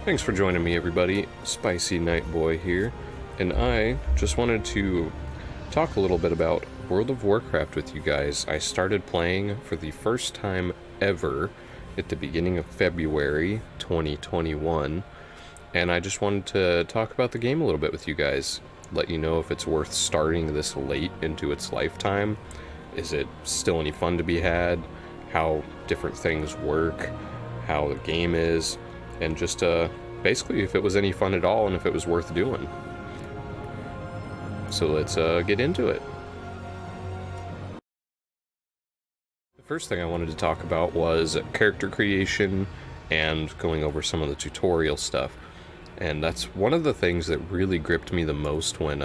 Thanks for joining me, everybody. Spicy Night Boy here, and I just wanted to talk a little bit about World of Warcraft with you guys. I started playing for the first time ever at the beginning of February 2021, and I just wanted to talk about the game a little bit with you guys. Let you know if it's worth starting this late into its lifetime. Is it still any fun to be had? How different things work? How the game is? And just basically if it was any fun at all and if it was worth doing. So let's get into it. The first thing I wanted to talk about was character creation and going over some of the tutorial stuff. And that's one of the things that really gripped me the most when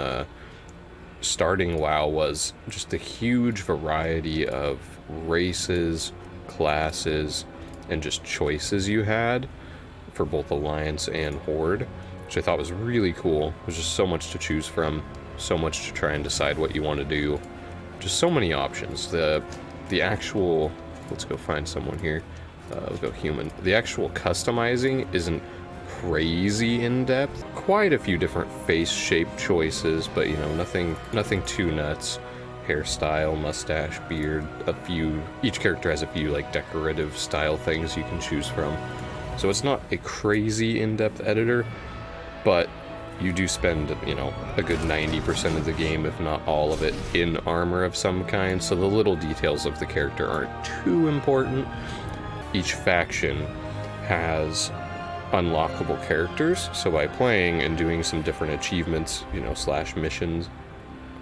starting WoW was just the huge variety of races, classes, and just choices you had for both Alliance and Horde, which I thought was really cool. There's just so much to choose from, so much to try and decide what you want to do. Just so many options. The actual, let's go find someone here. Let's go human. The actual customizing isn't crazy in-depth. Quite a few different face shape choices, but you know, nothing too nuts. Hairstyle, mustache, beard, each character has a few like decorative style things you can choose from. So it's not a crazy in-depth editor, but you do spend, you know, a good 90% of the game, if not all of it, in armor of some kind, so the little details of the character aren't too important. Each faction has unlockable characters, so by playing and doing some different achievements, you know, / missions,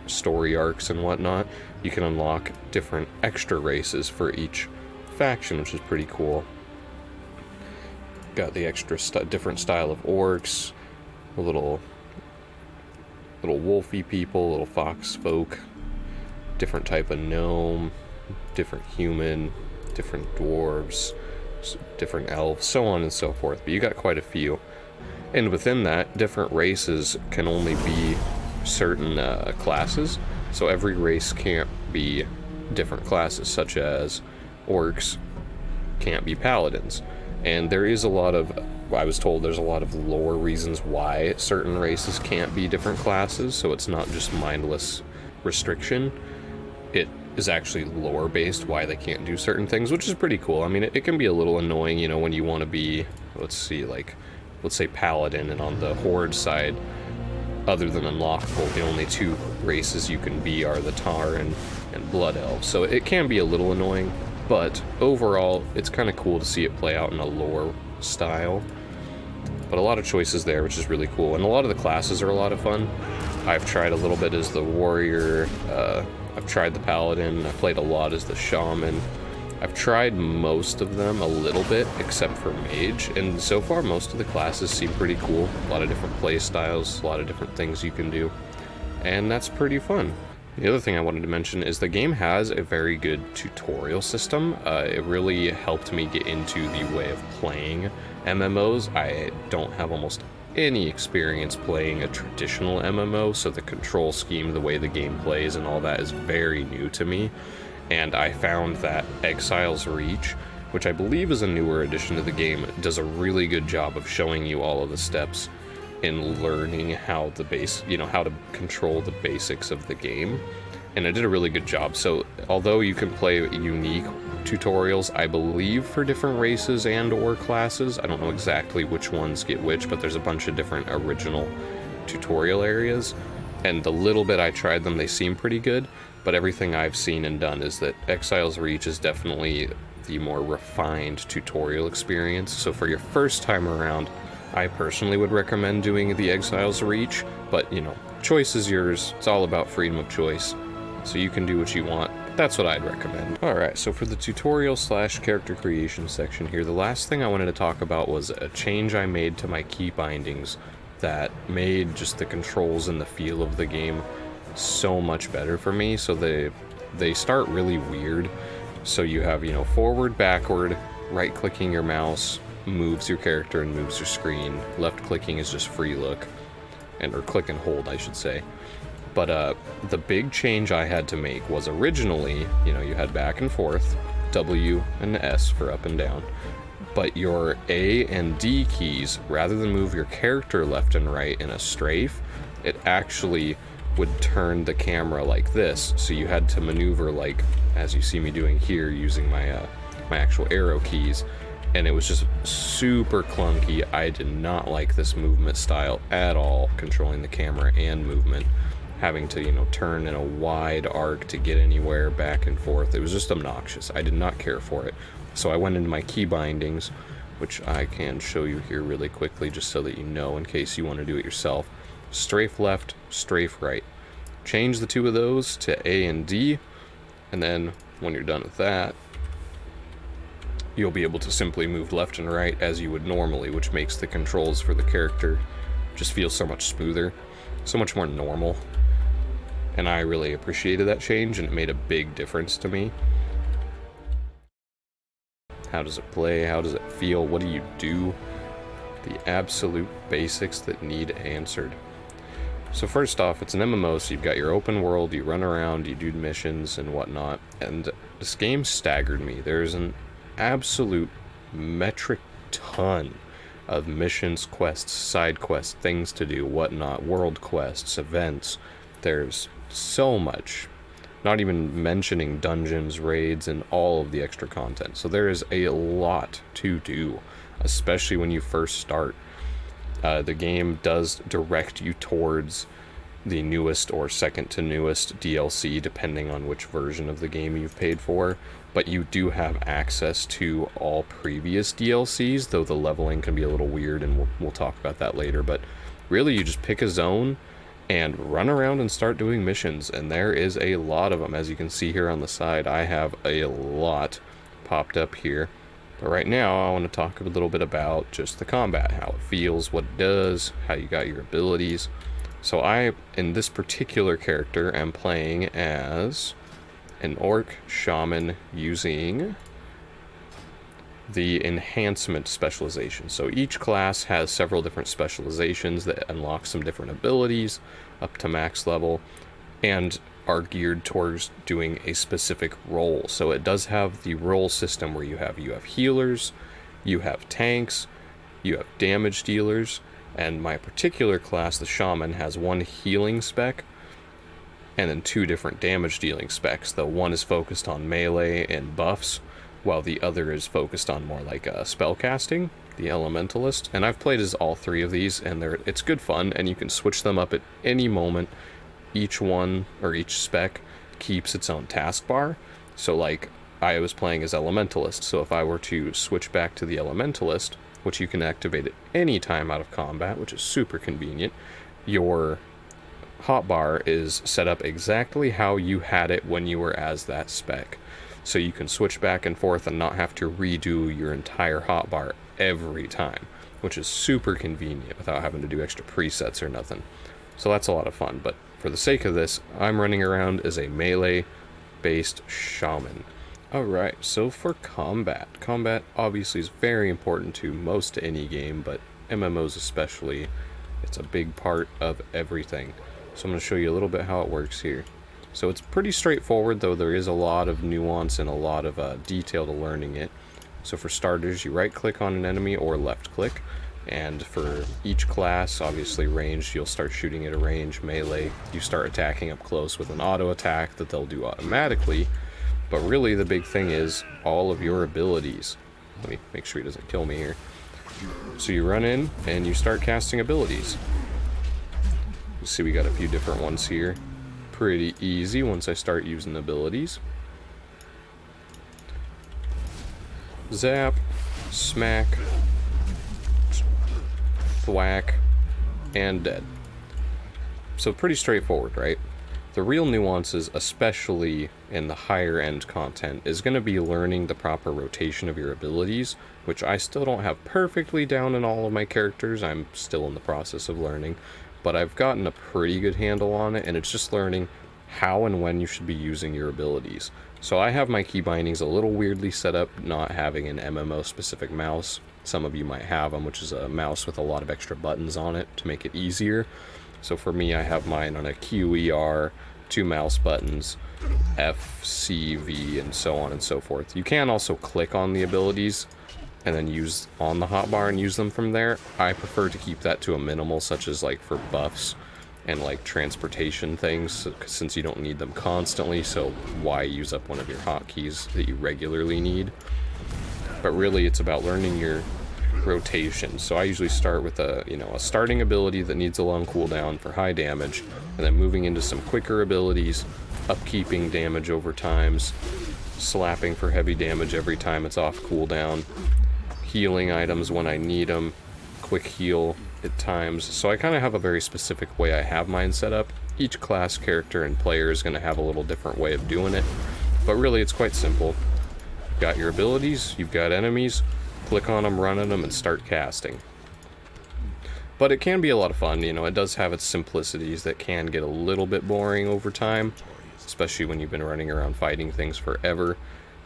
story arcs and whatnot, you can unlock different extra races for each faction, which is pretty cool. Got the extra different style of orcs, a little wolfy people, little fox folk, different type of gnome, different human, different dwarves, different elves, so on and so forth. But you got quite a few, and within that, different races can only be certain classes. So every race can't be different classes, such as orcs can't be paladins. And there is I was told there's a lot of lore reasons why certain races can't be different classes, so it's not just mindless restriction. It is actually lore based why they can't do certain things, which is pretty cool. I mean, it can be a little annoying, you know, when you want to be, let's say paladin, and on the Horde side, other than unlockable, the only two races you can be are the Tar and Blood Elves. So it can be a little annoying, but overall, it's kind of cool to see it play out in a lore style. But a lot of choices there, which is really cool. And a lot of the classes are a lot of fun. I've tried a little bit as the warrior, I've tried the paladin, I played a lot as the shaman. I've tried most of them a little bit, except for mage, and so far most of the classes seem pretty cool. A lot of different play styles, a lot of different things you can do, and that's pretty fun. The other thing I wanted to mention is the game has a very good tutorial system. It really helped me get into the way of playing MMOs. I don't have almost any experience playing a traditional MMO, so the control scheme, the way the game plays and all that is very new to me. And I found that Exile's Reach, which I believe is a newer addition to the game, does a really good job of showing you all of the steps in learning how how to control the basics of the game. And it did a really good job. So although you can play unique tutorials, I believe, for different races and or classes, I don't know exactly which ones get which, but there's a bunch of different original tutorial areas. And the little bit I tried them, they seem pretty good. But everything I've seen and done is that Exile's Reach is definitely the more refined tutorial experience. So for your first time around, I personally would recommend doing the Exile's Reach, but you know, choice is yours. It's all about freedom of choice, so you can do what you want. That's what I'd recommend. Alright, so for the tutorial / character creation section here, the last thing I wanted to talk about was a change I made to my key bindings that made just the controls and the feel of the game so much better for me. So they start really weird. So you have, you know, forward, backward, right clicking your mouse moves your character and moves your screen. Left clicking is just free look, or click and hold, I should say. But the big change I had to make was originally, you know, you had back and forth, W and S for up and down. but your A and D keys, rather than move your character left and right in a strafe, it actually would turn the camera like this. So you had to maneuver like, as you see me doing here, using my my actual arrow keys, and it was just super clunky. I did not like this movement style at all, controlling the camera and movement, having to, you know, turn in a wide arc to get anywhere back and forth. It was just obnoxious. I did not care for it. So I went into my key bindings, which I can show you here really quickly just so that you know in case you want to do it yourself. Strafe left, strafe right. Change the two of those to A and D, and then when you're done with that, you'll be able to simply move left and right as you would normally, which makes the controls for the character just feel so much smoother, so much more normal. And I really appreciated that change, and it made a big difference to me. How does it play? How does it feel? What do you do? The absolute basics that need answered. So first off, it's an MMO, so you've got your open world, you run around, you do missions and whatnot, and this game staggered me. There's an absolute metric ton of missions, quests, side quests, things to do, whatnot, world quests, events. There's so much, not even mentioning dungeons, raids, and all of the extra content. So there is a lot to do, especially when you first start. The game does direct you towards the newest or second to newest DLC, depending on which version of the game you've paid for, but you do have access to all previous DLCs, though the leveling can be a little weird, and we'll talk about that later. But really, you just pick a zone and run around and start doing missions, and there is a lot of them. As you can see here on the side, I have a lot popped up here. But right now, I want to talk a little bit about just the combat, how it feels, what it does, how you got your abilities. So I, in this particular character, am playing as an orc shaman using the enhancement specialization. So each class has several different specializations that unlock some different abilities up to max level and are geared towards doing a specific role. So it does have the role system where you have healers, you have tanks, you have damage dealers, and my particular class, the shaman, has one healing spec and then two different damage dealing specs, though one is focused on melee and buffs, while the other is focused on more like spell casting, the elementalist. And I've played as all three of these, and it's good fun, and you can switch them up at any moment. Each one, or each spec, keeps its own taskbar. So like, I was playing as elementalist, so if I were to switch back to the elementalist, which you can activate at any time out of combat, which is super convenient, your hotbar is set up exactly how you had it when you were as that spec. So you can switch back and forth and not have to redo your entire hotbar every time, which is super convenient without having to do extra presets or nothing. So that's a lot of fun, but for the sake of this, I'm running around as a melee-based shaman. Alright, so for combat. Combat obviously is very important to most any game, but MMOs especially. It's a big part of everything. So I'm going to show you a little bit how it works here. So it's pretty straightforward, though there is a lot of nuance and a lot of detail to learning it. So for starters, you right-click on an enemy or left-click. And for each class, obviously ranged, you'll start shooting at a range. Melee, you start attacking up close with an auto attack that they'll do automatically. But really the big thing is all of your abilities. Let me make sure he doesn't kill me here. So you run in and you start casting abilities. You see we got a few different ones here. Pretty easy once I start using abilities. Zap, smack, thwack, and dead. So pretty straightforward, right? The real nuances, especially in the higher end content, is going to be learning the proper rotation of your abilities, which I still don't have perfectly down in all of my characters. I'm still in the process of learning, but I've gotten a pretty good handle on it, and it's just learning how and when you should be using your abilities. So I have my key bindings a little weirdly set up, not having an MMO specific mouse. Some of you might have them, which is a mouse with a lot of extra buttons on it to make it easier. So for me, I have mine on a QER, 2 mouse buttons, F, C, V, and so on and so forth. You can also click on the abilities and then use on the hotbar and use them from there. I prefer to keep that to a minimal, such as like for buffs and like transportation things, since you don't need them constantly, so why use up one of your hotkeys that you regularly need? But really it's about learning your rotation. So I usually start with a starting ability that needs a long cooldown for high damage, and then moving into some quicker abilities, upkeeping damage over times, slapping for heavy damage every time it's off cooldown, healing items when I need them, quick heal at times. So I kind of have a very specific way I have mine set up. Each class, character, and player is going to have a little different way of doing it, but really it's quite simple. You've got your abilities, you've got enemies, click on them, run at them, and start casting. But it can be a lot of fun, it does have its simplicities that can get a little bit boring over time, especially when you've been running around fighting things forever,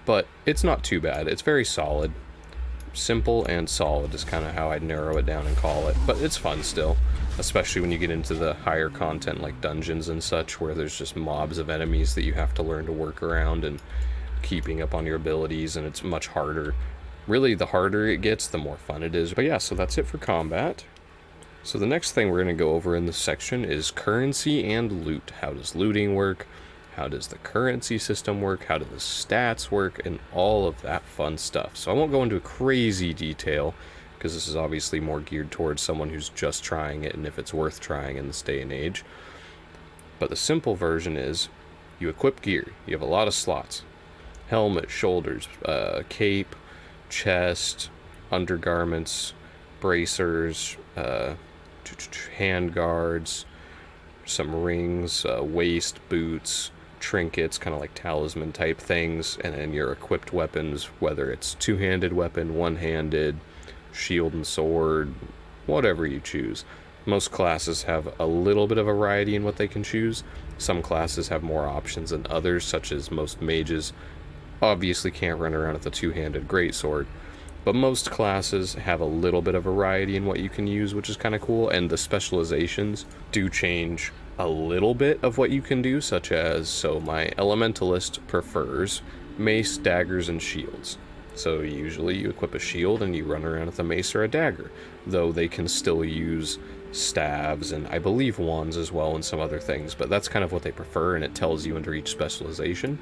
but it's not too bad. It's very solid. Simple and solid is kind of how I'd narrow it down and call it, but it's fun still, especially when you get into the higher content like dungeons and such, where there's just mobs of enemies that you have to learn to work around and keeping up on your abilities, and it's much harder. Really, the harder it gets, the more fun it is. But yeah, so that's it for combat. So the next thing we're going to go over in this section is currency and loot. How does looting work? How does the currency system work? How do the stats work? And all of that fun stuff. So I won't go into crazy detail, because this is obviously more geared towards someone who's just trying it and if it's worth trying in this day and age. But the simple version is you equip gear. You have a lot of slots. Helmet, shoulders, cape, chest, undergarments, bracers, hand guards, some rings, waist, boots, trinkets, kind of like talisman type things, and then your equipped weapons, whether it's two-handed weapon, one-handed, shield and sword, whatever you choose. Most classes have a little bit of variety in what they can choose. Some classes have more options than others, such as most mages obviously can't run around with a two-handed greatsword, but most classes have a little bit of variety in what you can use, which is kind of cool, and the specializations do change a little bit of what you can do, such as, so my elementalist prefers mace, daggers, and shields. So usually you equip a shield and you run around with a mace or a dagger, though they can still use staves and I believe wands as well and some other things, but that's kind of what they prefer, and it tells you under each specialization.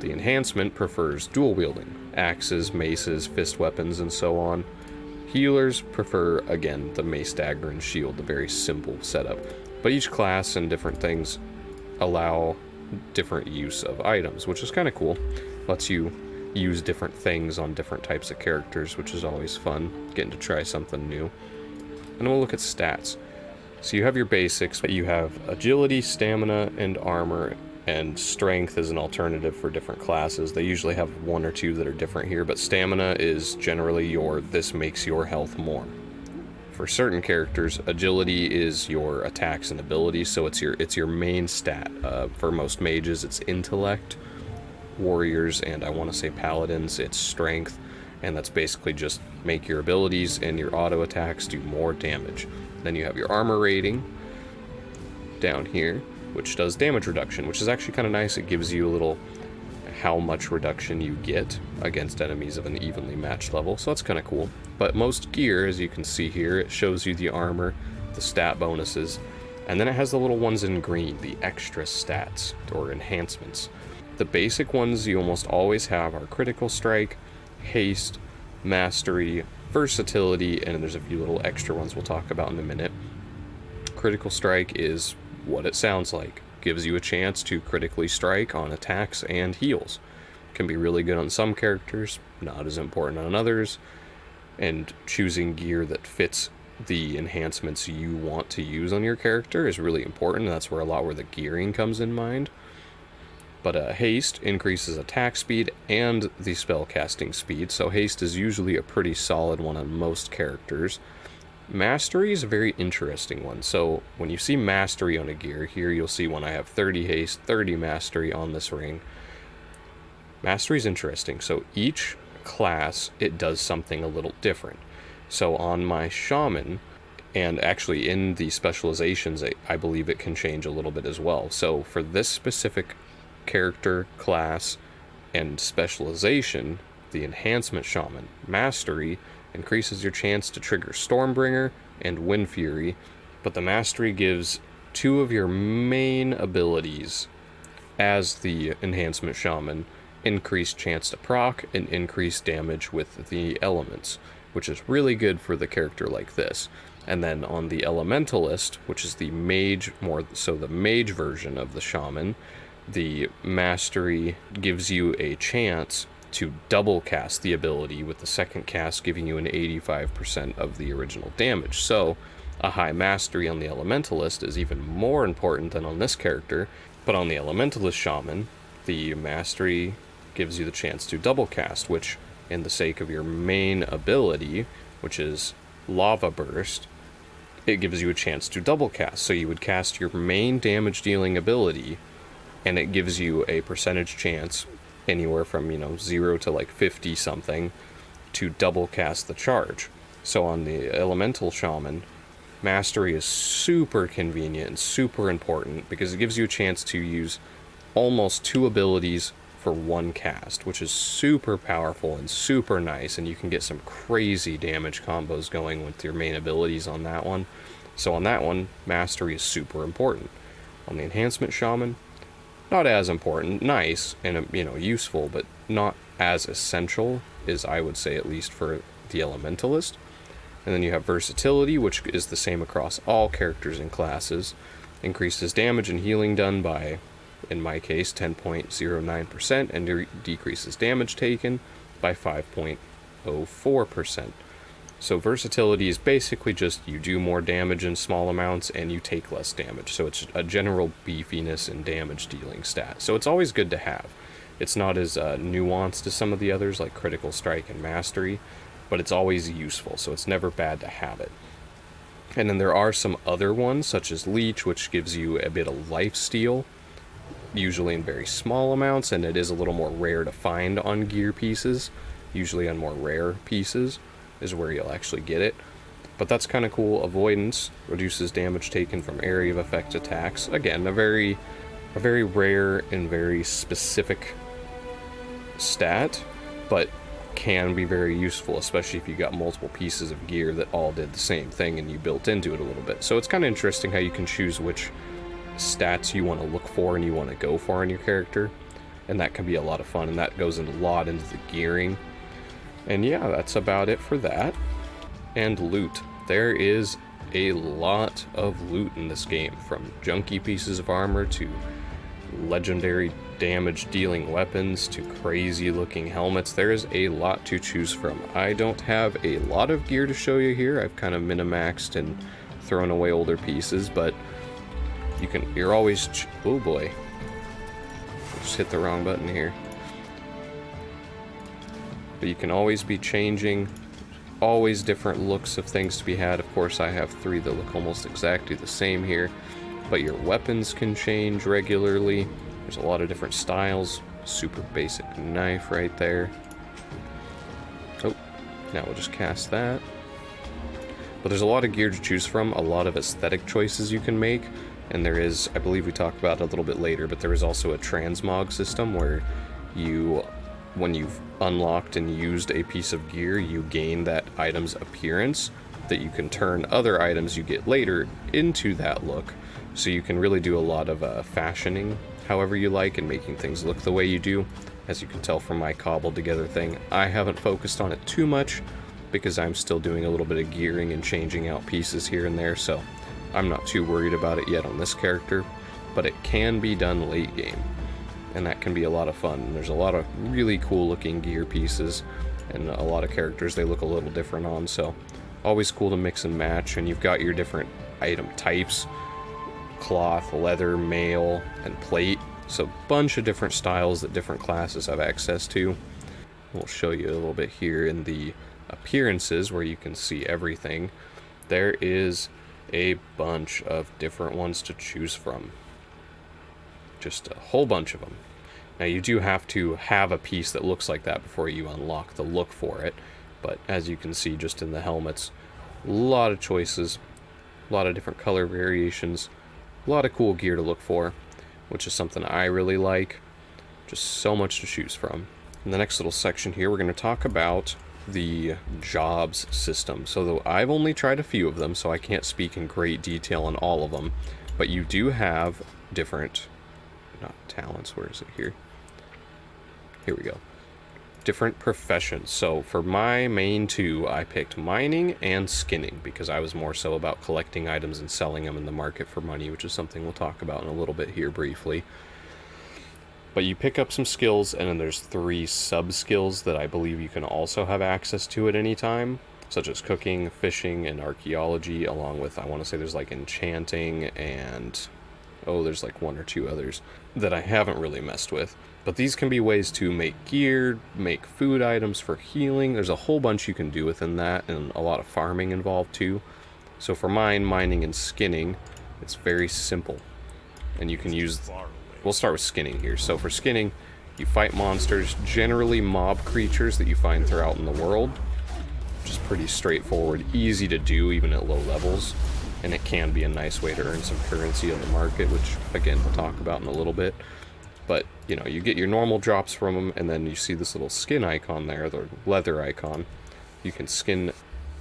The enhancement prefers dual wielding, axes, maces, fist weapons, and so on. Healers prefer, again, the mace, dagger, and shield, the very simple setup. But each class and different things allow different use of items, which is kind of cool. Lets you use different things on different types of characters, which is always fun, getting to try something new. And we'll look at stats. So you have your basics, but you have agility, stamina, and armor, and strength is an alternative for different classes. They usually have one or two that are different here, but stamina is generally this makes your health more. For certain characters, agility is your attacks and abilities, so it's your main stat. For most mages, it's intellect. Warriors, and I want to say paladins, it's strength, and that's basically just make your abilities and your auto attacks do more damage. Then you have your armor rating down here, which does damage reduction, which is actually kind of nice. It gives you a little how much reduction you get against enemies of an evenly matched level, so that's kind of cool. But most gear, as you can see here, it shows you the armor, the stat bonuses, and then it has the little ones in green, the extra stats or enhancements. The basic ones you almost always have are critical strike, haste, mastery, versatility, and there's a few little extra ones we'll talk about in a minute. Critical strike is what it sounds like. Gives you a chance to critically strike on attacks and heals. Can be really good on some characters, not as important on others, and choosing gear that fits the enhancements you want to use on your character is really important. That's where the gearing comes in mind. But haste increases attack speed and the spell casting speed, so haste is usually a pretty solid one on most characters. Mastery is a very interesting one. So when you see mastery on a gear, here you'll see when I have 30 haste, 30 mastery on this ring. Mastery is interesting. So each class, it does something a little different. So on my shaman, and actually in the specializations, I believe it can change a little bit as well. So for this specific character, class, and specialization, the Enhancement Shaman. Mastery increases your chance to trigger Stormbringer and Wind Fury, but the Mastery gives 2 of your main abilities as the Enhancement Shaman increased chance to proc and increased damage with the elements, which is really good for the character like this. And then on the Elementalist, which is the mage, the mage version of the Shaman, the Mastery gives you a chance to double cast the ability, with the second cast giving you an 85% of the original damage. So a high Mastery on the Elementalist is even more important than on this character, but on the Elementalist Shaman, the Mastery gives you the chance to double cast, which, in the sake of your main ability, which is Lava Burst, it gives you a chance to double cast. So you would cast your main damage dealing ability, and it gives you a percentage chance, anywhere from 0 to like 50 something, to double cast the charge. So on the Elemental Shaman, Mastery is super convenient and super important because it gives you a chance to use almost 2 abilities for 1 cast, which is super powerful and super nice, and you can get some crazy damage combos going with your main abilities on that one. So on that one, Mastery is super important. On the Enhancement Shaman, not as important. Nice and useful, but not as essential, as I would say, at least for the Elementalist. And then you have Versatility, which is the same across all characters and classes. Increases damage and healing done by, in my case, 10.09%, and decreases damage taken by 5.04%. So Versatility is basically just you do more damage in small amounts and you take less damage. So it's a general beefiness and damage dealing stat. So it's always good to have. It's not as nuanced as some of the others like Critical Strike and Mastery, but it's always useful, so it's never bad to have it. And then there are some other ones, such as Leech, which gives you a bit of lifesteal, usually in very small amounts, and it is a little more rare to find on gear pieces. Usually on more rare pieces is where you'll actually get it. But that's kind of cool. Avoidance reduces damage taken from area of effect attacks. Again, a very rare and very specific stat, but can be very useful, especially if you got multiple pieces of gear that all did the same thing and you built into it a little bit. So it's kind of interesting how you can choose which stats you want to look for and you want to go for in your character, and that can be a lot of fun, and that goes a lot into the gearing. And yeah, that's about it for that. And loot. There is a lot of loot in this game, from junky pieces of armor to legendary damage dealing weapons to crazy looking helmets. There is a lot to choose from. I don't have a lot of gear to show you here. I've kind of minimaxed and thrown away older pieces, but you're always oh boy, just hit the wrong button here. But you can always be changing, always different looks of things to be had. Of course, I have 3 that look almost exactly the same here, but your weapons can change regularly. There's a lot of different styles. Super basic knife right there. Oh, now we'll just cast that. But there's a lot of gear to choose from, a lot of aesthetic choices you can make, and there is, I believe we talked about it a little bit later, but there is also a transmog system where when you've unlocked and used a piece of gear, you gain that item's appearance that you can turn other items you get later into that look. So you can really do a lot of fashioning however you like and making things look the way you do. As you can tell from my cobbled together thing, I haven't focused on it too much because I'm still doing a little bit of gearing and changing out pieces here and there, so I'm not too worried about it yet on this character, but it can be done late game, and that can be a lot of fun. And there's a lot of really cool looking gear pieces, and a lot of characters they look a little different on, so always cool to mix and match. And you've got your different item types: cloth, leather, mail, and plate. So a bunch of different styles that different classes have access to. We'll show you a little bit here in the appearances where you can see everything. There is a bunch of different ones to choose from. Just a whole bunch of them. Now you do have to have a piece that looks like that before you unlock the look for it, but as you can see just in the helmets, a lot of choices, a lot of different color variations, a lot of cool gear to look for, which is something I really like. Just so much to choose from. In the next little section here, we're going to talk about the jobs system. So though I've only tried a few of them, so I can't speak in great detail on all of them, but you do have different, not talents, where is it here? Here we go. Different professions. So for my main two, I picked mining and skinning because I was more so about collecting items and selling them in the market for money, which is something we'll talk about in a little bit here briefly. But you pick up some skills, and then there's 3 sub-skills that I believe you can also have access to at any time, such as cooking, fishing, and archaeology, along with, I want to say there's like enchanting and, oh, there's like 1 or 2 others that I haven't really messed with. But these can be ways to make gear, make food items for healing. There's a whole bunch you can do within that, and a lot of farming involved too. So for mine, mining, and skinning, it's very simple. And you can use... We'll start with skinning here. So for skinning, you fight monsters, generally mob creatures that you find throughout in the world, which is pretty straightforward, easy to do even at low levels, and it can be a nice way to earn some currency on the market, which again we'll talk about in a little bit. But you know, you get your normal drops from them, and then you see this little skin icon there, the leather icon. You can skin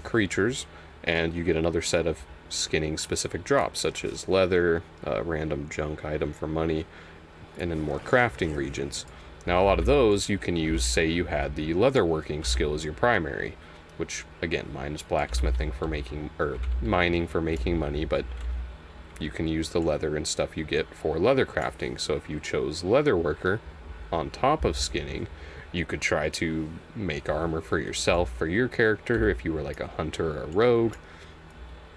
creatures, and you get another set of skinning specific drops, such as leather, random junk item for money, and then more crafting regions. Now a lot of those you can use, say you had the leatherworking skill as your primary, which again, mine is blacksmithing for making, or mining for making money, but you can use the leather and stuff you get for leather crafting. So if you chose leatherworker on top of skinning, you could try to make armor for yourself, for your character, if you were like a hunter or a rogue.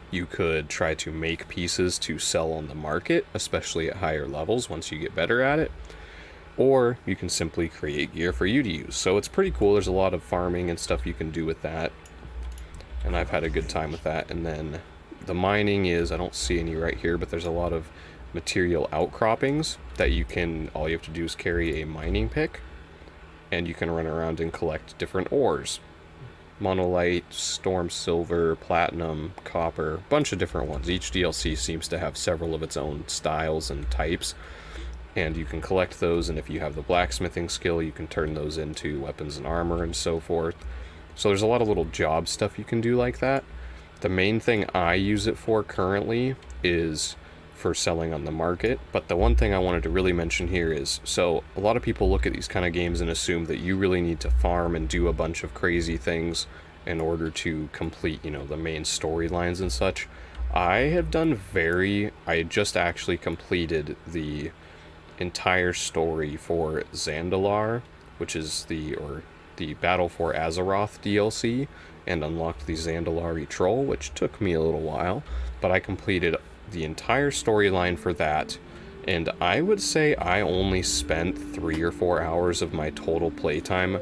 You could try to make pieces to sell on the market, especially at higher levels once you get better at it. Or you can simply create gear for you to use. So it's pretty cool. There's a lot of farming and stuff you can do with that. And I've had a good time with that. And then the mining is, I don't see any right here, but there's a lot of material outcroppings that you can, all you have to do is carry a mining pick. And you can run around and collect different ores. Monolite, storm silver, platinum, copper, bunch of different ones. Each DLC seems to have several of its own styles and types, and you can collect those, and if you have the blacksmithing skill, you can turn those into weapons and armor and so forth. So there's a lot of little job stuff you can do like that. The main thing I use it for currently is for selling on the market, but the one thing I wanted to really mention here is, so a lot of people look at these kind of games and assume that you really need to farm and do a bunch of crazy things in order to complete, you know, the main storylines and such. I just actually completed the entire story for Zandalar, which is the Battle for Azeroth DLC, and unlocked the Zandalari Troll, which took me a little while, but I completed the entire storyline for that, and I would say I only spent 3 or 4 hours of my total playtime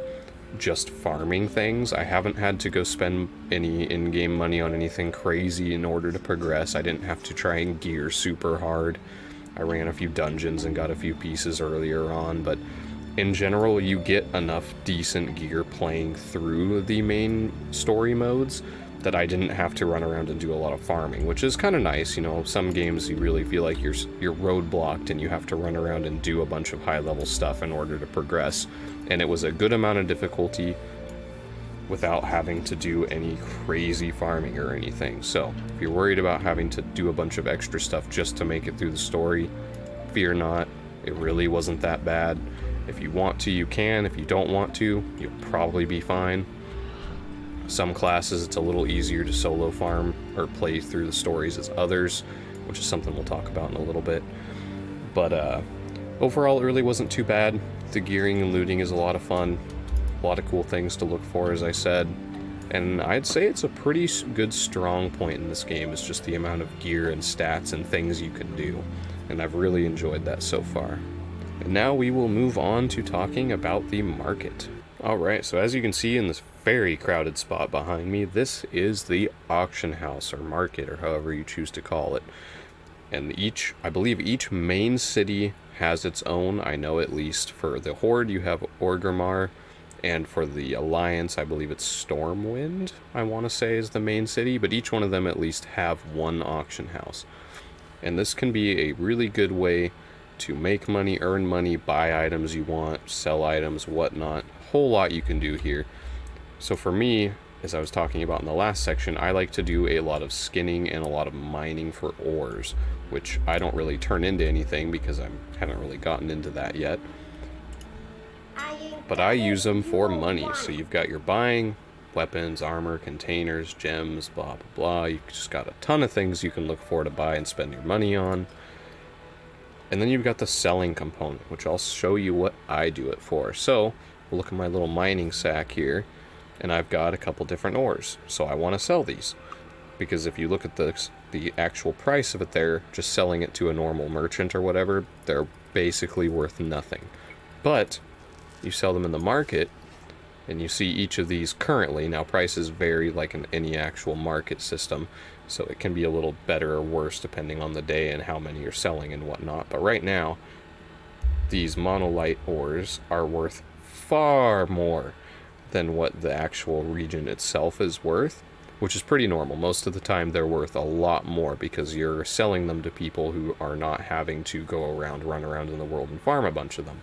just farming things. I haven't had to go spend any in-game money on anything crazy in order to progress. I didn't have to try and gear super hard. I ran a few dungeons and got a few pieces earlier on, but in general you get enough decent gear playing through the main story modes that I didn't have to run around and do a lot of farming, which is kind of nice. You know, some games you really feel like you're roadblocked and you have to run around and do a bunch of high-level stuff in order to progress, and it was a good amount of difficulty without having to do any crazy farming or anything. So if you're worried about having to do a bunch of extra stuff just to make it through the story, fear not. It really wasn't that bad. If you want to, you can. If you don't want to, you'll probably be fine. Some classes it's a little easier to solo farm or play through the stories as others, which is something we'll talk about in a little bit. But overall, it really wasn't too bad. The gearing and looting is a lot of fun. A lot of cool things to look for, as I said. And I'd say it's a pretty good strong point in this game, is just the amount of gear and stats and things you can do. And I've really enjoyed that so far. And now we will move on to talking about the market. Alright, so as you can see in this very crowded spot behind me, this is the auction house or market, or however you choose to call it. And I believe each main city has its own. I know at least for the Horde you have Orgrimmar, and for the Alliance I believe it's Stormwind, I want to say, is the main city, but each one of them at least have one auction house. And this can be a really good way to make money, earn money, buy items you want, sell items, whatnot. Whole lot you can do here. So for me, as I was talking about in the last section, I like to do a lot of skinning and a lot of mining for ores, which I don't really turn into anything because I haven't really gotten into that yet. But I use them for money. So you've got your buying, weapons, armor, containers, gems, blah, blah, blah. You just got a ton of things you can look for to buy and spend your money on. And then you've got the selling component, which I'll show you what I do it for. So, we'll look at my little mining sack here, and I've got a couple different ores. So I want to sell these. Because if you look at the actual price of it there, just selling it to a normal merchant or whatever, they're basically worth nothing. But, you sell them in the market, and you see each of these currently. Now, prices vary like in any actual market system, so it can be a little better or worse depending on the day and how many you're selling and whatnot. But right now, these monolite ores are worth far more than what the actual region itself is worth, which is pretty normal. Most of the time they're worth a lot more because you're selling them to people who are not having to go around, run around in the world and farm a bunch of them.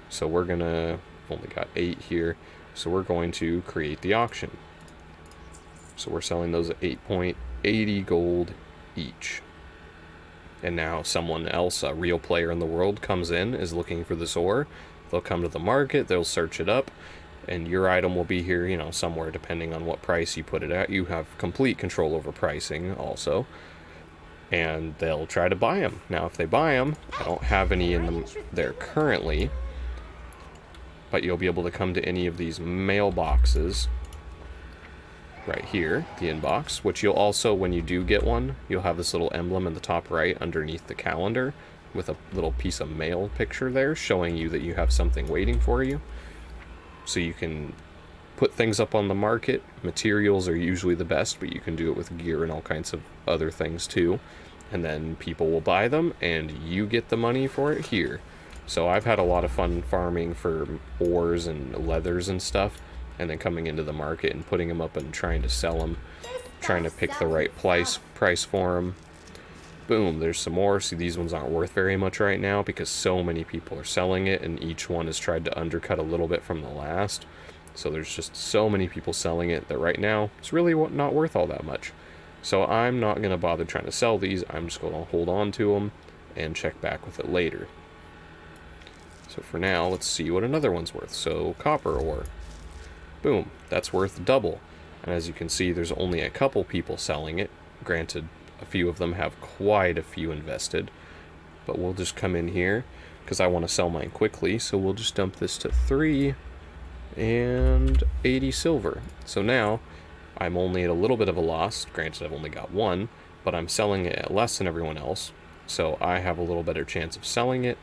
So we're gonna, only got 8 here, so we're going to create the auction. So we're selling those at 8.80 gold each. And now someone else, a real player in the world, comes in, is looking for this ore. They'll come to the market, they'll search it up, and your item will be here, you know, somewhere depending on what price you put it at. You have complete control over pricing also. And they'll try to buy them. Now, if they buy them, I don't have any in them there currently, but you'll be able to come to any of these mailboxes right here, the inbox, which you'll also, when you do get one, you'll have this little emblem in the top right underneath the calendar with a little piece of mail picture there showing you that you have something waiting for you. So you can put things up on the market. Materials are usually the best, but you can do it with gear and all kinds of other things too. And then people will buy them and you get the money for it here. So I've had a lot of fun farming for ores and leathers and stuff, and then coming into the market and putting them up and trying to sell them, trying to pick the right price for them. Boom, there's some more. See, these ones aren't worth very much right now because so many people are selling it, and each one has tried to undercut a little bit from the last. So there's just so many people selling it that right now it's really not worth all that much. So I'm not going to bother trying to sell these. I'm just going to hold on to them and check back with it later. So for now, let's see what another one's worth. So copper ore. Boom, that's worth double. And as you can see, there's only a couple people selling it. Granted, a few of them have quite a few invested. But we'll just come in here because I want to sell mine quickly. So we'll just dump this to 3 and 80 silver. So now I'm only at a little bit of a loss. Granted, I've only got 1, but I'm selling it at less than everyone else. So I have a little better chance of selling it,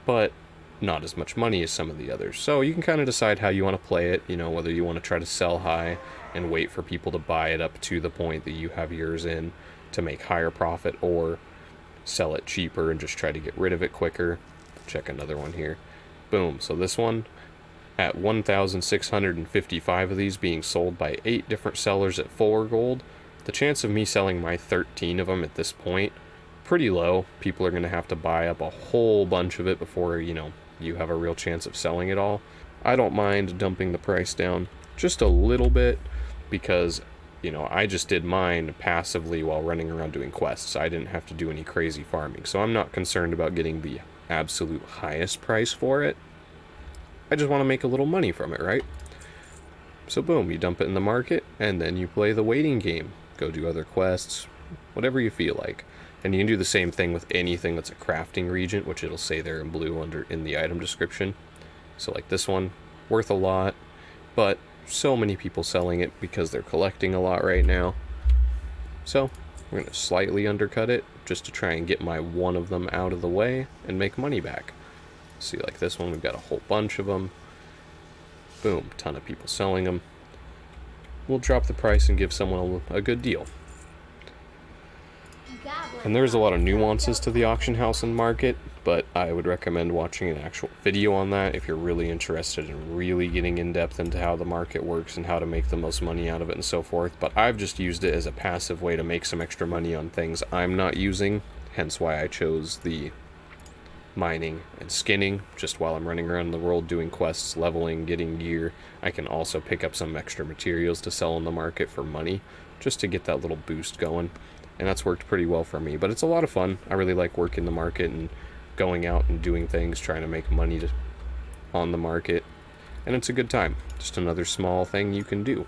but not as much money as some of the others. So you can kind of decide how you want to play it, you know, whether you want to try to sell high and wait for people to buy it up to the point that you have yours in to make higher profit, or sell it cheaper and just try to get rid of it quicker. Check another one here. Boom. So this one, at 1,655 of these being sold by 8 different sellers at 4 gold, the chance of me selling my 13 of them at this point, pretty low. People are going to have to buy up a whole bunch of it before, you know, you have a real chance of selling it all. I don't mind dumping the price down just a little bit because, you know, I just did mine passively while running around doing quests. I didn't have to do any crazy farming, so I'm not concerned about getting the absolute highest price for it. I just want to make a little money from it, right? So boom, you dump it in the market, and then you play the waiting game. Go do other quests, whatever you feel like. And you can do the same thing with anything that's a crafting region, which it'll say there in blue in the item description. So like this one, worth a lot, but so many people selling it because they're collecting a lot right now. So we're going to slightly undercut it just to try and get my one of them out of the way and make money back. See, like this one, we've got a whole bunch of them. Boom, ton of people selling them. We'll drop the price and give someone a good deal. And there's a lot of nuances to the auction house and market, but I would recommend watching an actual video on that if you're really interested in really getting in depth into how the market works and how to make the most money out of it and so forth. But I've just used it as a passive way to make some extra money on things I'm not using, hence why I chose the mining, and skinning, just while I'm running around the world doing quests, leveling, getting gear. I can also pick up some extra materials to sell in the market for money, just to get that little boost going. And that's worked pretty well for me. But it's a lot of fun. I really like working the market and going out and doing things, trying to make money on the market. And it's a good time. Just another small thing you can do.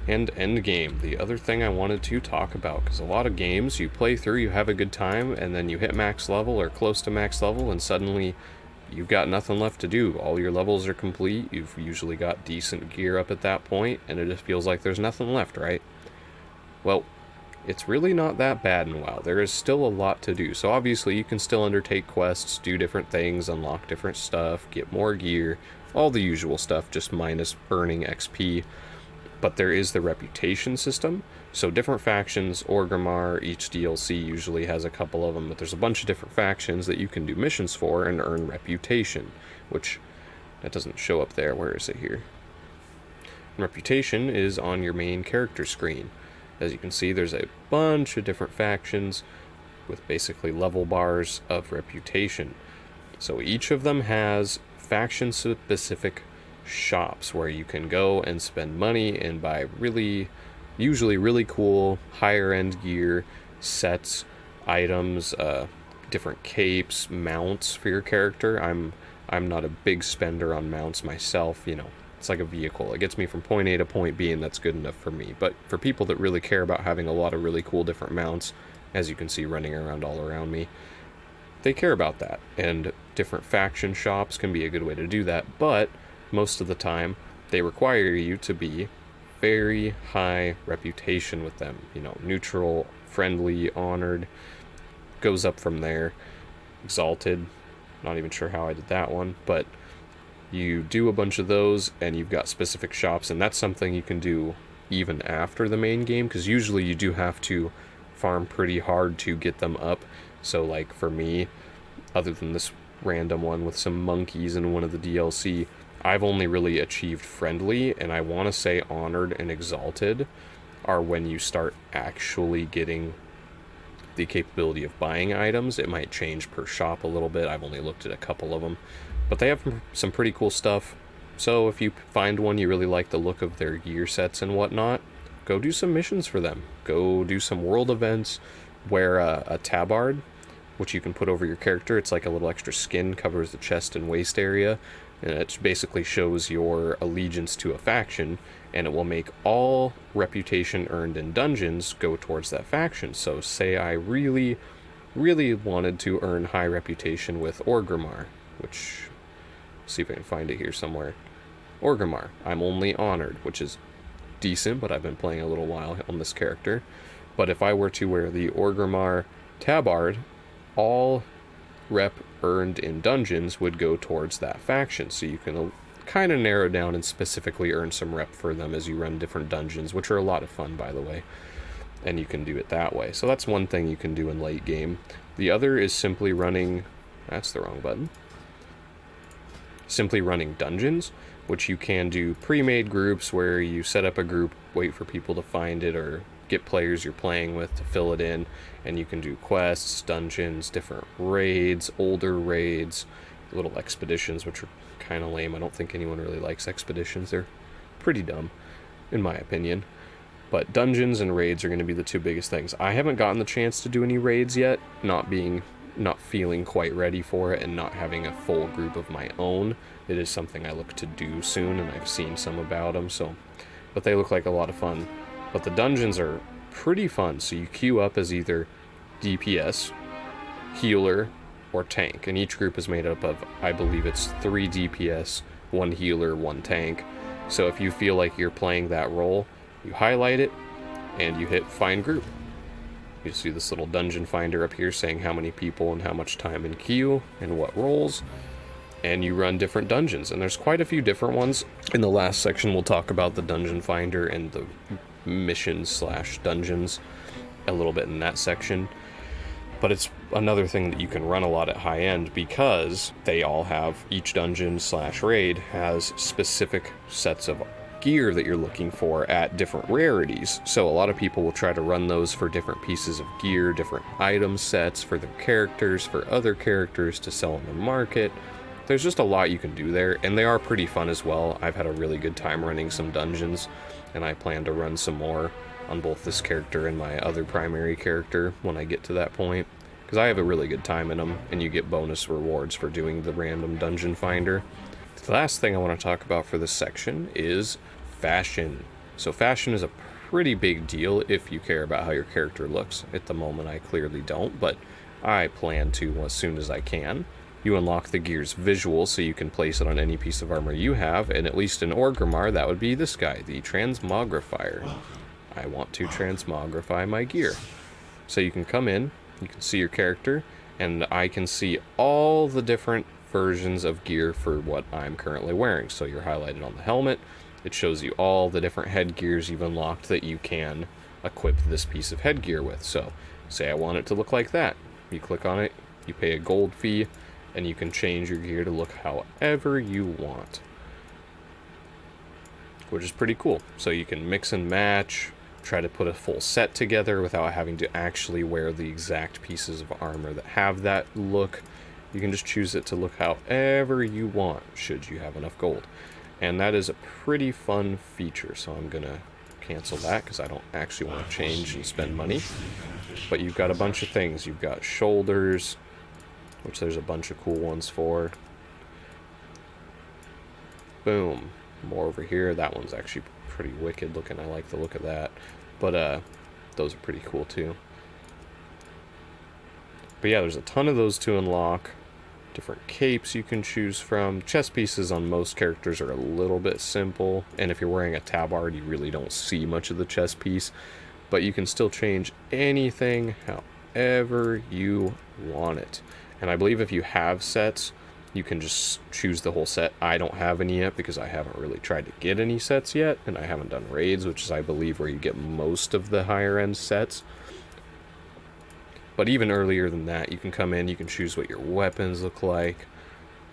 And endgame, the other thing I wanted to talk about, because a lot of games you play through, you have a good time, and then you hit max level or close to max level, and suddenly you've got nothing left to do. All your levels are complete, you've usually got decent gear up at that point, and it just feels like there's nothing left, right? Well, it's really not that bad in WoW. There is still a lot to do. So obviously you can still undertake quests, do different things, unlock different stuff, get more gear, all the usual stuff, just minus earning XP. But there is the reputation system. So different factions, Orgrimmar, each DLC usually has a couple of them, but there's a bunch of different factions that you can do missions for and earn reputation, which that doesn't show up there. Where is it here? Reputation is on your main character screen. As you can see, there's a bunch of different factions with basically level bars of reputation. So each of them has faction-specific shops where you can go and spend money and buy usually really cool, higher-end gear, sets, items, different capes, mounts for your character. I'm not a big spender on mounts myself, you know. It's like a vehicle. It gets me from point A to point B, and that's good enough for me. But for people that really care about having a lot of really cool different mounts, as you can see running around all around me, they care about that. And different faction shops can be a good way to do that. But most of the time, they require you to be very high reputation with them. You know, neutral, friendly, honored, goes up from there. Exalted, not even sure how I did that one, but you do a bunch of those, and you've got specific shops, and that's something you can do even after the main game, because usually you do have to farm pretty hard to get them up. So, like, for me, other than this random one with some monkeys in one of the DLC, I've only really achieved friendly, and I want to say honored and exalted are when you start actually getting the capability of buying items. It might change per shop a little bit. I've only looked at a couple of them. But they have some pretty cool stuff. So if you find one you really like the look of their gear sets and whatnot, go do some missions for them. Go do some world events. Wear a tabard, which you can put over your character. It's like a little extra skin, covers the chest and waist area. And it basically shows your allegiance to a faction. And it will make all reputation earned in dungeons go towards that faction. So say I really, really wanted to earn high reputation with Orgrimmar, which... see if I can find it here somewhere. Orgrimmar. I'm only honored, which is decent, but I've been playing a little while on this character. But if I were to wear the Orgrimmar tabard, all rep earned in dungeons would go towards that faction. So you can kind of narrow down and specifically earn some rep for them as you run different dungeons, which are a lot of fun, by the way. And you can do it that way. So that's one thing you can do in late game. The other is simply running... that's the wrong button. Simply running dungeons, which you can do pre-made groups where you set up a group, wait for people to find it, or get players you're playing with to fill it in, and you can do quests, dungeons, different raids, older raids, little expeditions, which are kind of lame. I don't think anyone really likes expeditions. They're pretty dumb, in my opinion. But dungeons and raids are going to be the two biggest things. I haven't gotten the chance to do any raids yet, not feeling quite ready for it, and not having a full group of my own. It is something I look to do soon, and I've seen some about them, but they look like a lot of fun. But the dungeons are pretty fun, so you queue up as either DPS, healer, or tank, and each group is made up of, I believe it's 3 DPS, 1 healer, 1 tank. So if you feel like you're playing that role, you highlight it, and you hit find group. You see this little dungeon finder up here saying how many people and how much time in queue and what roles, and you run different dungeons, and there's quite a few different ones. In the last section we'll talk about the dungeon finder and the missions / dungeons a little bit in that section, but it's another thing that you can run a lot at high end because they all have, each dungeon / raid has specific sets of gear that you're looking for at different rarities. So a lot of people will try to run those for different pieces of gear, different item sets for their characters, for other characters to sell in the market. There's just a lot you can do there, and they are pretty fun as well. I've had a really good time running some dungeons, and I plan to run some more on both this character and my other primary character when I get to that point, because I have a really good time in them, and you get bonus rewards for doing the random dungeon finder. The last thing I want to talk about for this section is fashion. So fashion is a pretty big deal if you care about how your character looks. At the moment I clearly don't, but I plan to as soon as I can. You unlock the gear's visual so you can place it on any piece of armor you have, and at least in Orgrimmar that would be this guy, the Transmogrifier. I want to transmogrify my gear. So you can come in, you can see your character, and I can see all the different versions of gear for what I'm currently wearing. So you're highlighted on the helmet. It shows you all the different headgears you've unlocked that you can equip this piece of headgear with. So say I want it to look like that. You click on it, you pay a gold fee, and you can change your gear to look however you want, which is pretty cool. So you can mix and match, try to put a full set together without having to actually wear the exact pieces of armor that have that look. You can just choose it to look however you want, should you have enough gold. And that is a pretty fun feature, so I'm gonna cancel that because I don't actually want to change and spend money. But you've got a bunch of things. You've got shoulders, which there's a bunch of cool ones for. Boom. More over here. That one's actually pretty wicked looking. I like the look of that. But those are pretty cool too. But yeah, there's a ton of those to unlock. Different capes you can choose from. Chest pieces on most characters are a little bit simple, and if you're wearing a tabard you really don't see much of the chest piece, but you can still change anything however you want it. And I believe if you have sets, you can just choose the whole set. I don't have any yet because I haven't really tried to get any sets yet, and I haven't done raids, which is I believe where you get most of the higher end sets. But even earlier than that, you can come in, you can choose what your weapons look like.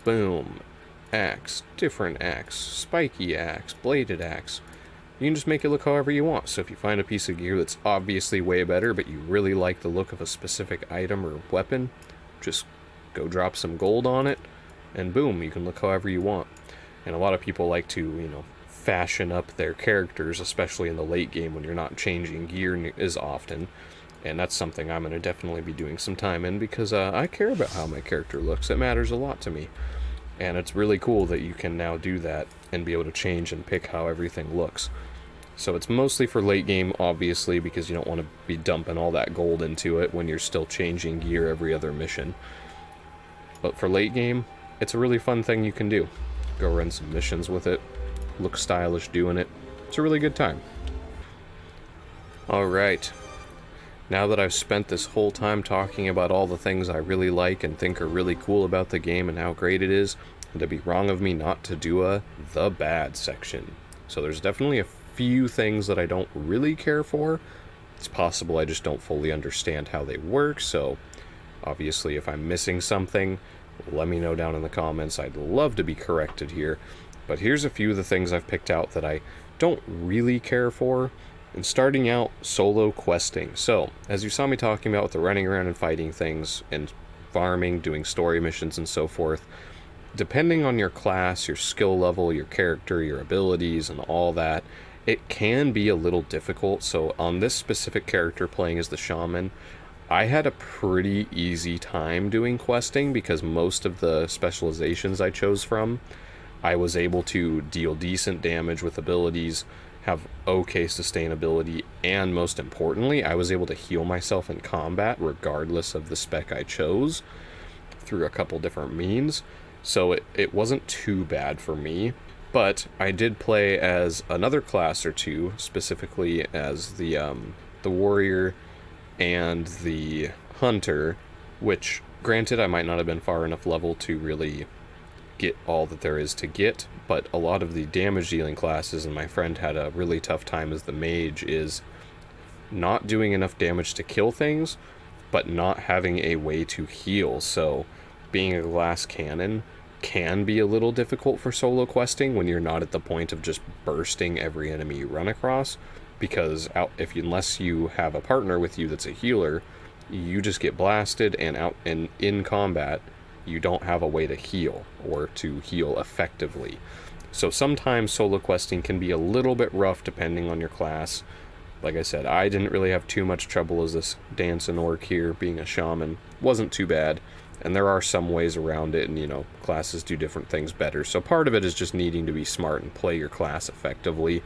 Boom. Axe, different axe, spiky axe, bladed axe. You can just make it look however you want. So if you find a piece of gear that's obviously way better, but you really like the look of a specific item or weapon, just go drop some gold on it, and boom, you can look however you want. And a lot of people like to, fashion up their characters, especially in the late game when you're not changing gear as often. And that's something I'm going to definitely be doing some time in because I care about how my character looks. It matters a lot to me. And it's really cool that you can now do that and be able to change and pick how everything looks. So it's mostly for late game, obviously, because you don't want to be dumping all that gold into it when you're still changing gear every other mission. But for late game, it's a really fun thing you can do. Go run some missions with it, look stylish doing it. It's a really good time. Alright. Now that I've spent this whole time talking about all the things I really like and think are really cool about the game and how great it is, it'd be wrong of me not to do a the bad section. So there's definitely a few things that I don't really care for. It's possible I just don't fully understand how they work, so obviously if I'm missing something, let me know down in the comments. I'd love to be corrected here. But here's a few of the things I've picked out that I don't really care for. And starting out, solo questing. So, as you saw me talking about with the running around and fighting things, and farming, doing story missions and so forth, depending on your class, your skill level, your character, your abilities, and all that, it can be a little difficult. So on this specific character playing as the shaman, I had a pretty easy time doing questing because most of the specializations I chose from, I was able to deal decent damage with abilities, have okay sustainability, and most importantly, I was able to heal myself in combat regardless of the spec I chose through a couple different means. So it wasn't too bad for me, but I did play as another class or two, specifically as the warrior and the hunter, which granted I might not have been far enough level to really get all that there is to get, but a lot of the damage dealing classes, and my friend had a really tough time as the mage, is not doing enough damage to kill things, but not having a way to heal. So being a glass cannon can be a little difficult for solo questing when you're not at the point of just bursting every enemy you run across, because unless you have a partner with you that's a healer, you just get blasted, and out and in combat you don't have a way to heal or to heal effectively. So sometimes solo questing can be a little bit rough depending on your class. Like I said, I didn't really have too much trouble as this dancing orc here, being a shaman. Wasn't too bad. And there are some ways around it, and, you know, classes do different things better. So part of it is just needing to be smart and play your class effectively.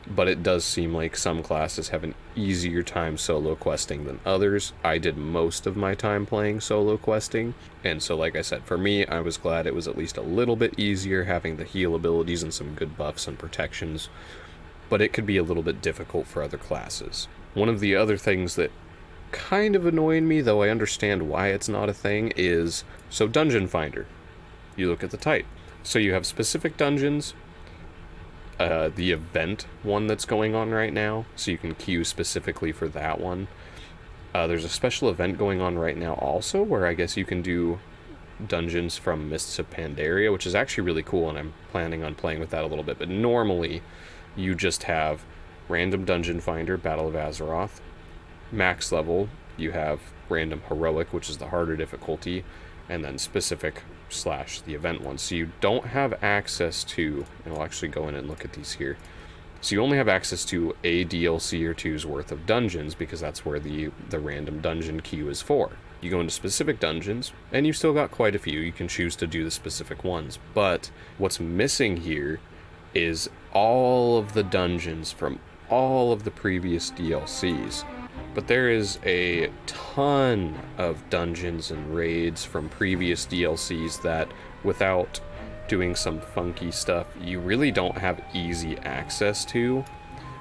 But it does seem like some classes have an easier time solo questing than others. I did most of my time playing solo questing. And so, like I said, for me, I was glad it was at least a little bit easier having the heal abilities and some good buffs and protections. But it could be a little bit difficult for other classes. One of the other things that kind of annoyed me, though I understand why it's not a thing, is, so Dungeon Finder. You look at the type. So you have specific dungeons, the event one that's going on right now, so you can queue specifically for that one. There's a special event going on right now also, where I guess you can do dungeons from Mists of Pandaria, which is actually really cool, and I'm planning on playing with that a little bit. But normally, you just have random Dungeon Finder, Battle of Azeroth. Max level, you have random Heroic, which is the harder difficulty, and then specific / the event one. So you don't have access to, and I'll actually go in and look at these here. So you only have access to a DLC or two's worth of dungeons, because that's where the random dungeon queue is for. You go into specific dungeons, and you've still got quite a few. You can choose to do the specific ones. But what's missing here is all of the dungeons from all of the previous DLCs. But there is a ton of dungeons and raids from previous DLCs that, without doing some funky stuff, you really don't have easy access to,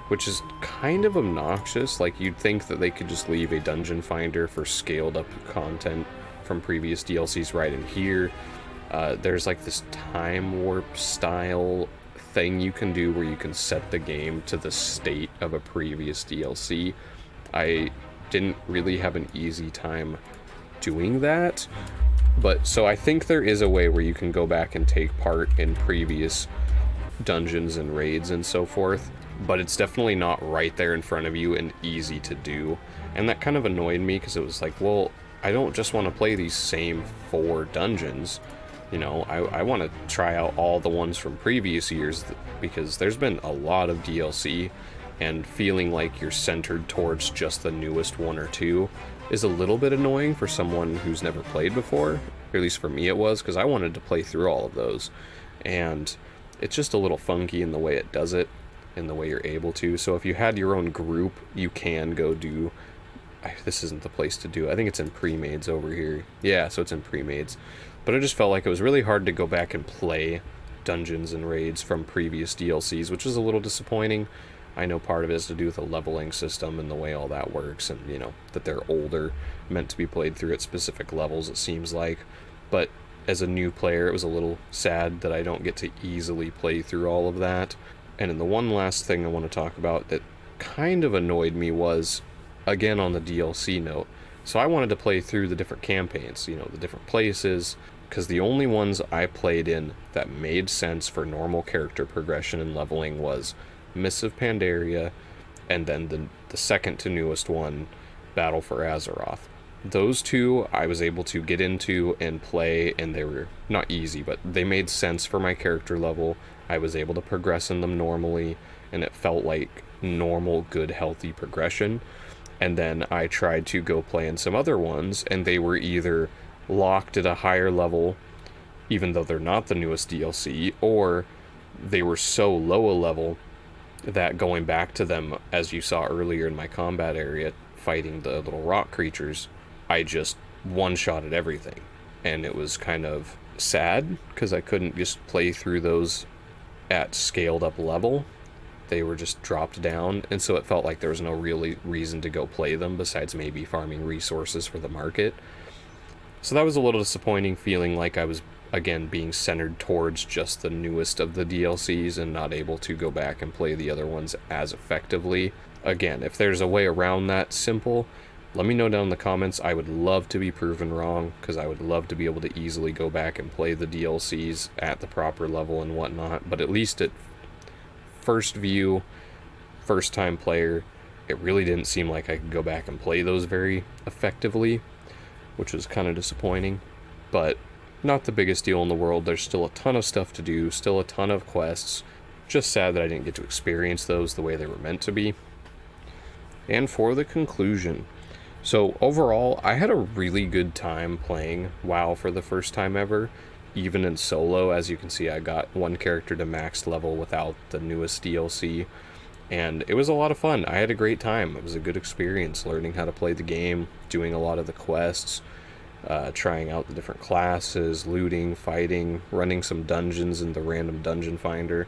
which is kind of obnoxious. Like, you'd think that they could just leave a dungeon finder for scaled up content from previous DLCs right in here. There's like this time warp style thing you can do where you can set the game to the state of a previous DLC. I didn't really have an easy time doing that, but so I think there is a way where you can go back and take part in previous dungeons and raids and so forth, but it's definitely not right there in front of you and easy to do. And that kind of annoyed me, because it was like, well, I don't just want to play these same 4 dungeons. You know, I want to try out all the ones from previous years, because there's been a lot of DLC, and feeling like you're centered towards just the newest 1 or 2 is a little bit annoying for someone who's never played before. Or at least for me it was, because I wanted to play through all of those. And it's just a little funky in the way it does it, in the way you're able to. So if you had your own group, you can go do... This isn't the place to do it. I think it's in pre-mades over here. Yeah, so it's in pre-mades. But I just felt like it was really hard to go back and play dungeons and raids from previous DLCs, which is a little disappointing. I know part of it has to do with the leveling system and the way all that works, and, you know, that they're older, meant to be played through at specific levels, it seems like. But as a new player, it was a little sad that I don't get to easily play through all of that. And then the one last thing I want to talk about that kind of annoyed me was, again on the DLC note, so I wanted to play through the different campaigns, you know, the different places, because the only ones I played in that made sense for normal character progression and leveling was Mists of Pandaria, and then the second to newest one, Battle for Azeroth. Those 2 I was able to get into and play, and they were not easy, but they made sense for my character level. I was able to progress in them normally, and it felt like normal, good, healthy progression. And then I tried to go play in some other ones, and they were either locked at a higher level, even though they're not the newest DLC, or they were so low a level that going back to them, as you saw earlier in my combat area, fighting the little rock creatures, I just one-shotted everything. And it was kind of sad, because I couldn't just play through those at scaled up level. They were just dropped down, and so it felt like there was no real reason to go play them besides maybe farming resources for the market. So that was a little disappointing, feeling like I was, again, being centered towards just the newest of the DLCs and not able to go back and play the other ones as effectively. Again, if there's a way around that simple, Let me know down in the comments. I would love to be proven wrong, because I would love to be able to easily go back and play the DLCs at the proper level and whatnot, but at least at first view, first time player, it really didn't seem like I could go back and play those very effectively, which was kind of disappointing, but not the biggest deal in the world. There's still a ton of stuff to do, still a ton of quests. Just sad that I didn't get to experience those the way they were meant to be. And for the conclusion, so overall, I had a really good time playing WoW for the first time ever, even in solo. As you can see, I got one character to max level without the newest DLC, and it was a lot of fun. I had a great time. It was a good experience learning how to play the game, doing a lot of the quests, trying out the different classes, looting, fighting, running some dungeons in the random dungeon finder.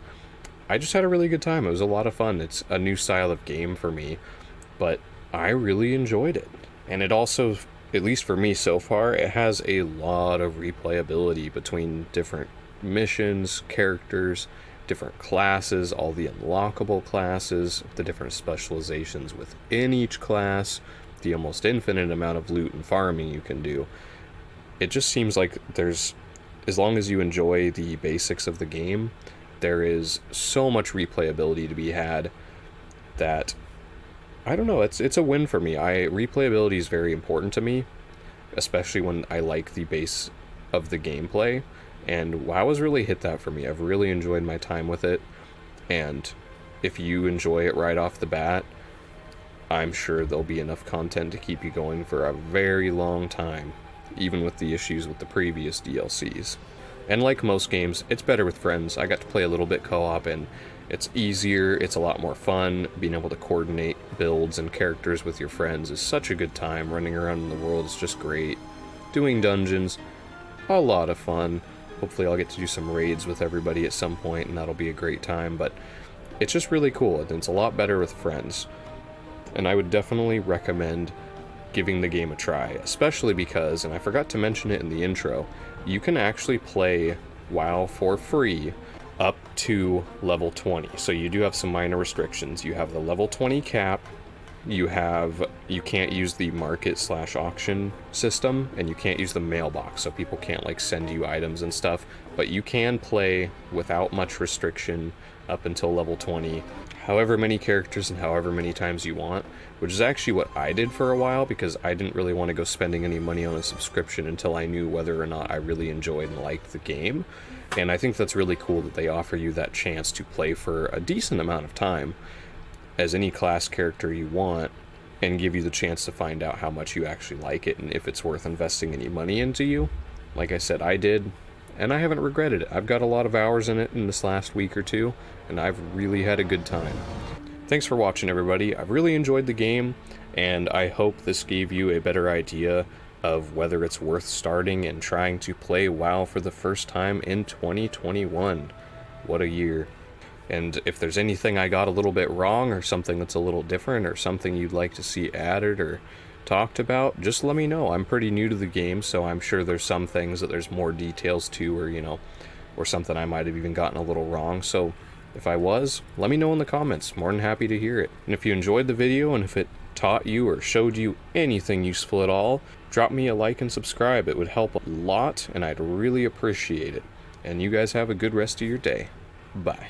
I just had a really good time. It was a lot of fun. It's a new style of game for me, but I really enjoyed it. And it also, at least for me so far, it has a lot of replayability between different missions, characters, different classes, all the unlockable classes, the different specializations within each class, the almost infinite amount of loot and farming you can do. It just seems like there's, as long as you enjoy the basics of the game, there is so much replayability to be had that, I don't know, it's a win for me. Replayability is very important to me, especially when I like the base of the gameplay, and WoW has really hit that for me. I've really enjoyed my time with it, and if you enjoy it right off the bat, I'm sure there'll be enough content to keep you going for a very long time, even with the issues with the previous DLCs. And like most games, it's better with friends. I got to play a little bit co-op, and it's easier, it's a lot more fun. Being able to coordinate builds and characters with your friends is such a good time. Running around in the world is just great. Doing dungeons, a lot of fun. Hopefully I'll get to do some raids with everybody at some point, and that'll be a great time, but it's just really cool, and it's a lot better with friends. And I would definitely recommend giving the game a try, especially because, and I forgot to mention it in the intro, you can actually play WoW for free up to level 20. So you do have some minor restrictions. You have the level 20 cap, you can't use the market/auction system, and you can't use the mailbox, so people can't like send you items and stuff, but you can play without much restriction up until level 20, however many characters and however many times you want, which is actually what I did for a while, because I didn't really want to go spending any money on a subscription until I knew whether or not I really enjoyed and liked the game. And I think that's really cool that they offer you that chance to play for a decent amount of time as any class character you want, and give you the chance to find out how much you actually like it and if it's worth investing any money into you. Like I said, I did, and I haven't regretted it. I've got a lot of hours in it in this last week or two, and I've really had a good time. Thanks for watching, everybody. I've really enjoyed the game, and I hope this gave you a better idea of whether it's worth starting and trying to play WoW for the first time in 2021. What a year. And if there's anything I got a little bit wrong, or something that's a little different, or something you'd like to see added or talked about, just let me know. I'm pretty new to the game, so I'm sure there's some things that there's more details to, or or something I might have even gotten a little wrong. So if I was, let me know in the comments. More than happy to hear it. And if you enjoyed the video, and if it taught you or showed you anything useful at all, drop me a like and subscribe. It would help a lot, and I'd really appreciate it. And you guys have a good rest of your day. Bye.